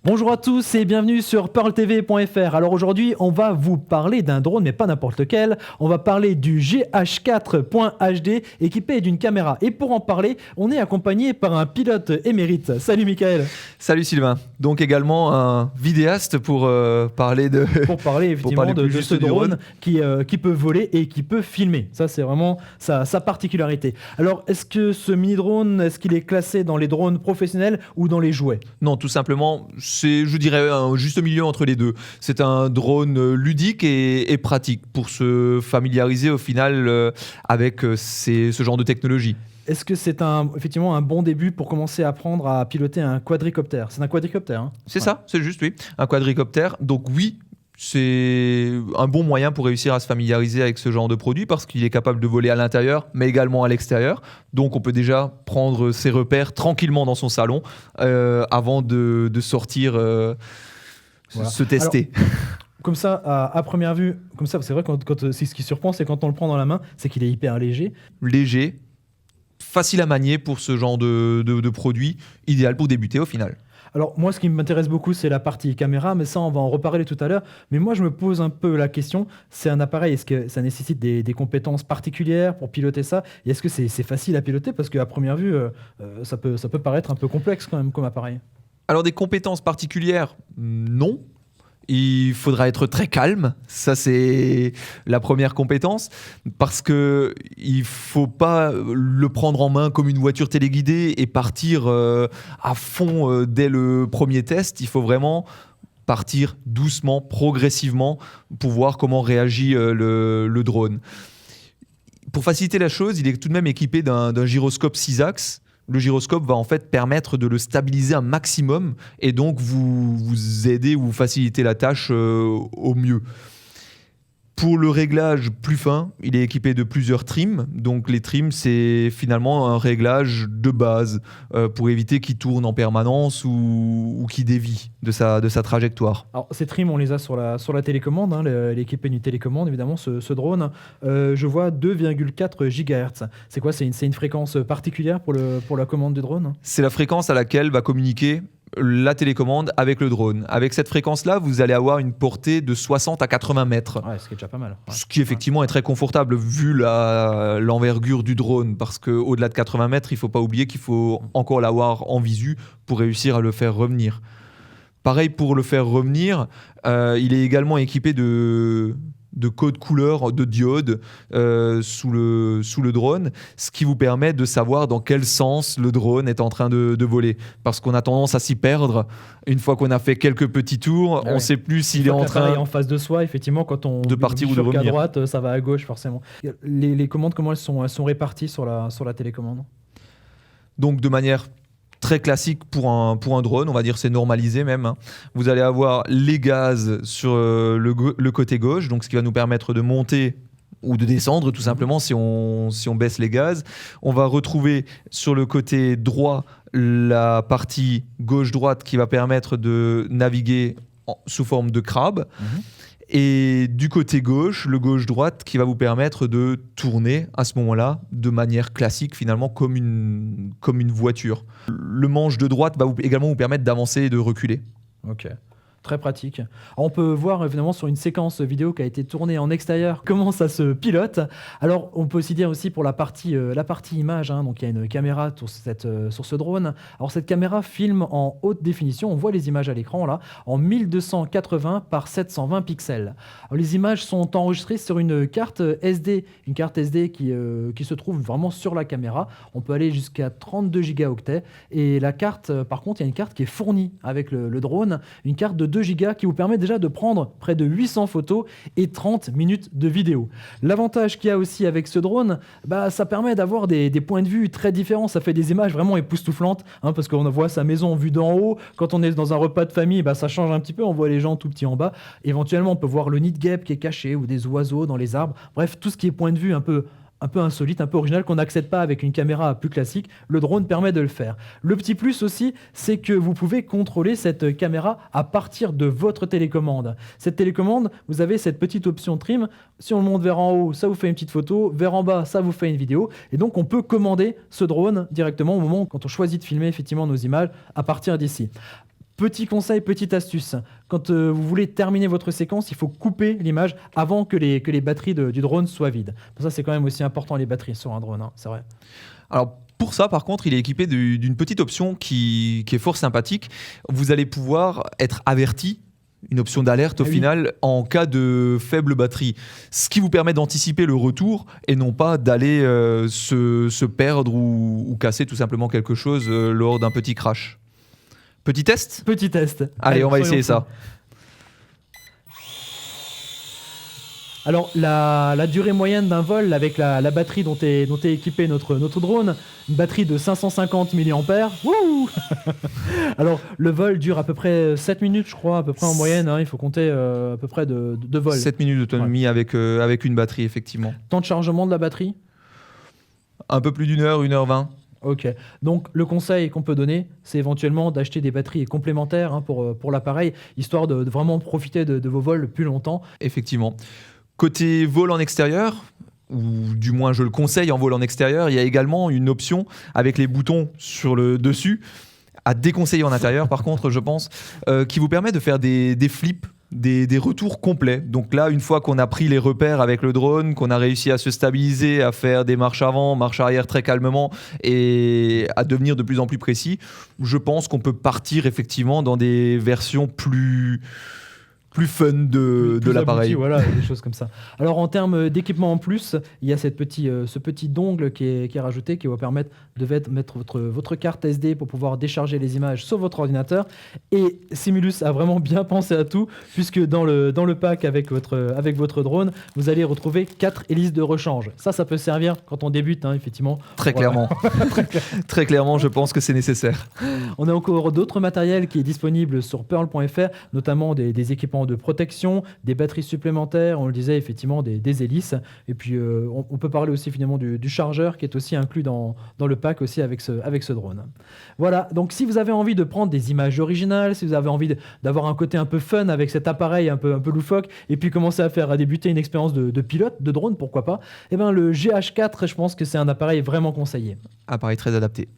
Bonjour à tous et bienvenue sur pearltv.fr. Alors aujourd'hui, on va vous parler d'un drone, mais pas n'importe lequel. On va parler du GH4.HD équipé d'une caméra. Et pour en parler, on est accompagné par un pilote émérite. Salut Michael. Salut Sylvain. Donc également un vidéaste pour parler de... Pour parler effectivement de ce drone qui peut voler et qui peut filmer. Ça, c'est vraiment sa particularité. Alors, est-ce que ce mini-drone, est-ce qu'il est classé dans les drones professionnels ou dans les jouets? Non, tout simplement, c'est, je dirais, un juste milieu entre les deux. C'est un drone ludique et pratique pour se familiariser au final avec ce genre de technologie. Est-ce que c'est effectivement un bon début pour commencer à apprendre à piloter un quadricoptère? C'est un quadricoptère, hein? C'est ça, c'est juste, oui. Un quadricoptère. Donc oui, c'est un bon moyen pour réussir à se familiariser avec ce genre de produit parce qu'il est capable de voler à l'intérieur, mais également à l'extérieur. Donc on peut déjà prendre ses repères tranquillement dans son salon avant de sortir se tester. Alors, comme ça, à première vue, comme ça, c'est vrai que c'est ce qui surprend, c'est quand on le prend dans la main, c'est qu'il est hyper léger. Léger, facile à manier pour ce genre de produit, idéal pour débuter au final. Alors moi, ce qui m'intéresse beaucoup, c'est la partie caméra, mais ça, on va en reparler tout à l'heure. Mais moi, je me pose un peu la question, c'est un appareil, est-ce que ça nécessite des compétences particulières pour piloter ça? Et est-ce que c'est facile à piloter? Parce qu'à première vue, ça peut paraître un peu complexe quand même comme appareil. Alors des compétences particulières, non. Il faudra être très calme, ça c'est la première compétence, parce que il faut pas le prendre en main comme une voiture téléguidée et partir à fond dès le premier test. Il faut vraiment partir doucement, progressivement, pour voir comment réagit le drone. Pour faciliter la chose, il est tout de même équipé d'un gyroscope 6 axes. Le gyroscope va en fait permettre de le stabiliser un maximum et donc vous aider ou vous faciliter la tâche au mieux. Pour le réglage plus fin, il est équipé de plusieurs trims. Donc les trims, c'est finalement un réglage de base pour éviter qu'il tourne en permanence ou qu'il dévie de sa trajectoire. Alors ces trims, on les a sur la télécommande, hein, l'équipé d'une télécommande, évidemment, ce drone. Je vois 2,4 GHz. C'est quoi? C'est une fréquence particulière pour la commande du drone? C'est la fréquence à laquelle va communiquer la télécommande avec le drone. Avec cette fréquence-là, vous allez avoir une portée de 60 à 80 mètres. Ouais, ce qui est déjà pas mal. Ouais. Ce qui effectivement est très confortable vu l'envergure du drone, parce qu'au-delà de 80 mètres, il ne faut pas oublier qu'il faut encore l'avoir en visu pour réussir à le faire revenir. Pareil pour le faire revenir, il est également équipé de code couleur, de diodes sous le drone, ce qui vous permet de savoir dans quel sens le drone est en train de voler. Parce qu'on a tendance à s'y perdre. Une fois qu'on a fait quelques petits tours, on ne sait plus s'il est en train en face de soi, effectivement, quand on de partir ou de revenir. À droite, ça va à gauche, forcément. Les commandes, comment elles sont réparties sur la télécommande? Donc de manière très classique pour un drone, on va dire c'est normalisé même. Hein. Vous allez avoir les gaz sur le côté gauche, donc ce qui va nous permettre de monter ou de descendre tout simplement si on baisse les gaz. On va retrouver sur le côté droit la partie gauche-droite qui va permettre de naviguer sous forme de crabe. Et du côté gauche, le gauche-droite qui va vous permettre de tourner à ce moment-là de manière classique finalement comme une voiture. Le manche de droite va également vous permettre d'avancer et de reculer. Ok. Très pratique. Alors, on peut voir évidemment sur une séquence vidéo qui a été tournée en extérieur comment ça se pilote. Alors on peut aussi dire aussi pour la partie image, hein, donc il y a une caméra sur ce drone. Alors cette caméra filme en haute définition, on voit les images à l'écran là, en 1280 par 720 pixels. Alors, les images sont enregistrées sur une carte SD qui se trouve vraiment sur la caméra. On peut aller jusqu'à 32 gigaoctets et la carte, par contre il y a une carte qui est fournie avec le drone, une carte de 2 Go qui vous permet déjà de prendre près de 800 photos et 30 minutes de vidéo. L'avantage qu'il y a aussi avec ce drone, ça permet d'avoir des points de vue très différents. Ça fait des images vraiment époustouflantes, hein, parce qu'on voit sa maison vue d'en haut. Quand on est dans un repas de famille, ça change un petit peu. On voit les gens tout petits en bas. Éventuellement, on peut voir le nid de guêpe qui est caché ou des oiseaux dans les arbres. Bref, tout ce qui est point de vue un peu insolite, un peu original, qu'on n'accède pas avec une caméra plus classique. Le drone permet de le faire. Le petit plus aussi, c'est que vous pouvez contrôler cette caméra à partir de votre télécommande. Cette télécommande, vous avez cette petite option trim. Si on le monte vers en haut, ça vous fait une petite photo. Vers en bas, ça vous fait une vidéo. Et donc, on peut commander ce drone directement au moment quand on choisit de filmer effectivement nos images à partir d'ici. Petit conseil, petite astuce. Quand vous voulez terminer votre séquence, il faut couper l'image avant que les batteries du drone soient vides. Pour ça, c'est quand même aussi important les batteries sur un drone, hein, c'est vrai. Alors pour ça, par contre, il est équipé d'une petite option qui est fort sympathique. Vous allez pouvoir être averti, une option d'alerte au final, en cas de faible batterie. Ce qui vous permet d'anticiper le retour et non pas d'aller se perdre ou casser tout simplement quelque chose lors d'un petit crash. Petit test ? Petit test. Allez, on va essayer ça. Alors, la durée moyenne d'un vol avec la batterie dont est équipé notre drone, une batterie de 550 mAh. Wouh Alors, le vol dure à peu près 7 minutes, je crois, à peu près en moyenne. Hein, il faut compter à peu près de vol. 7 minutes d'autonomie avec une batterie, effectivement. Temps de chargement de la batterie ? Un peu plus d'une heure, 1h20. Ok, donc le conseil qu'on peut donner, c'est éventuellement d'acheter des batteries complémentaires hein, pour l'appareil, histoire de vraiment profiter de vos vols le plus longtemps. Effectivement. Côté vol en extérieur, ou du moins je le conseille en vol en extérieur, il y a également une option avec les boutons sur le dessus, à déconseiller en intérieur par contre je pense, qui vous permet de faire des flips, des retours complets. Donc là, une fois qu'on a pris les repères avec le drone, qu'on a réussi à se stabiliser, à faire des marches avant, marches arrière très calmement et à devenir de plus en plus précis, je pense qu'on peut partir effectivement dans des versions plus fun de l'appareil. Voilà, des choses comme ça. Alors en termes d'équipement en plus, il y a ce petit dongle qui est rajouté qui va permettre de mettre votre carte SD pour pouvoir décharger les images sur votre ordinateur. Et Simulus a vraiment bien pensé à tout, puisque dans le pack avec votre drone, vous allez retrouver 4 hélices de rechange. Ça peut servir quand on débute, hein, effectivement. Très clairement. Très clairement, je pense que c'est nécessaire. On a encore d'autres matériels qui est disponible sur pearl.fr, notamment des équipements de protection, des batteries supplémentaires, on le disait effectivement des hélices, et puis on peut parler aussi finalement du chargeur qui est aussi inclus dans le pack aussi avec ce drone. Voilà, donc si vous avez envie de prendre des images originales, si vous avez envie d'avoir un côté un peu fun avec cet appareil un peu loufoque, et puis commencer à débuter une expérience de pilote, de drone, pourquoi pas, eh ben le GH4, je pense que c'est un appareil vraiment conseillé. Appareil très adapté.